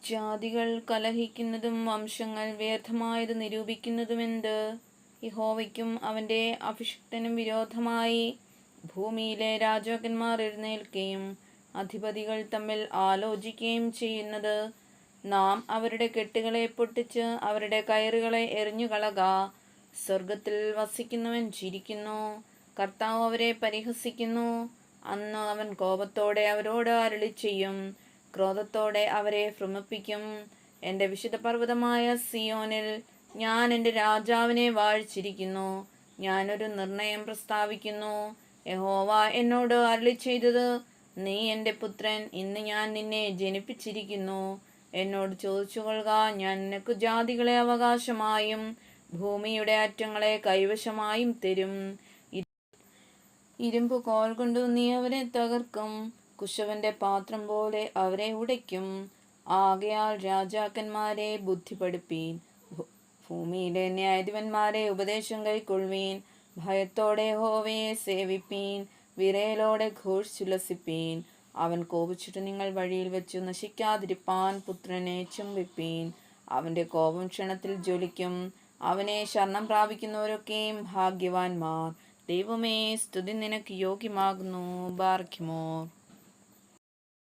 ജാതികൾ കലഹിക്കുന്നതും വംശങ്ങൾ വ്യർത്ഥമായത് നിരൂപിക്കുന്നതുമെന്ത്? യഹോവയ്ക്കും അവൻ്റെ അഭിഷിക്തനും വിരോധമായി ഭൂമിയിലെ രാജാക്കന്മാർ എഴുന്നേൽക്കുകയും അധിപതികൾ തമ്മിൽ ആലോചിക്കുകയും ചെയ്യുന്നത്. നാം അവരുടെ കെട്ടുകളെ പൊട്ടിച്ച് അവരുടെ കയറുകളെ എറിഞ്ഞുകളക. സ്വർഗത്തിൽ വസിക്കുന്നവൻ ചിരിക്കുന്നു, കർത്താവ് അവരെ പരിഹസിക്കുന്നു. അന്ന് അവൻ കോപത്തോടെ അവരോട് അരുളിച്ചെയ്യും, ക്രോധത്തോടെ അവരെ ഭ്രമിപ്പിക്കും. എൻ്റെ വിശുദ്ധ പർവ്വതമായ സിയോനിൽ ഞാൻ എൻ്റെ രാജാവിനെ വാഴിച്ചിരിക്കുന്നു. ഞാനൊരു നിർണയം പ്രസ്താവിക്കുന്നു. യഹോവ എന്നോട് അരുളിച്ചെയ്തത്, നീ എൻ്റെ പുത്രൻ, ഇന്ന് ഞാൻ നിന്നെ ജനിപ്പിച്ചിരിക്കുന്നു. എന്നോട് ചോദിച്ചുകൊള്ളുക, ഞാൻ നിനക്ക് ജാതികളെ അവകാശമായും ഭൂമിയുടെ അറ്റങ്ങളെ കൈവശമായും തരും. ഇരുമ്പ് കോൽ കൊണ്ടു നീ അവരെ തകർക്കും, കുശവന്റെ പാത്രം പോലെ അവരെ ഉടയ്ക്കും. ആകയാൽ രാജാക്കന്മാരെ ബുദ്ധി പഠിപ്പീൻ, ഭൂമിയിലെ ന്യായാധിപന്മാരെ ഉപദേശം കൈക്കൊള്ളുവീൻ. ഭയത്തോടെ യഹോവയെ സേവിപ്പീൻ, വിറയലോടെ ഘോഷിച്ചുല്ലസിപ്പീൻ. അവൻ കോപിച്ചിട്ട് നിങ്ങൾ വഴിയിൽ വെച്ച് നശിക്കാതിരിപ്പാൻ പുത്രനെ ചുംബിപ്പീൻ. അവൻ്റെ കോപം ക്ഷണത്തിൽ ജ്വലിക്കും. അവനെ ശരണം പ്രാപിക്കുന്നവരൊക്കെയും ഭാഗ്യവാന്മാർ. ദൈവമേ, സ്തുതി നിനക്ക് യോഗ്യമാകുന്നു. ബാർക്കിമോർ.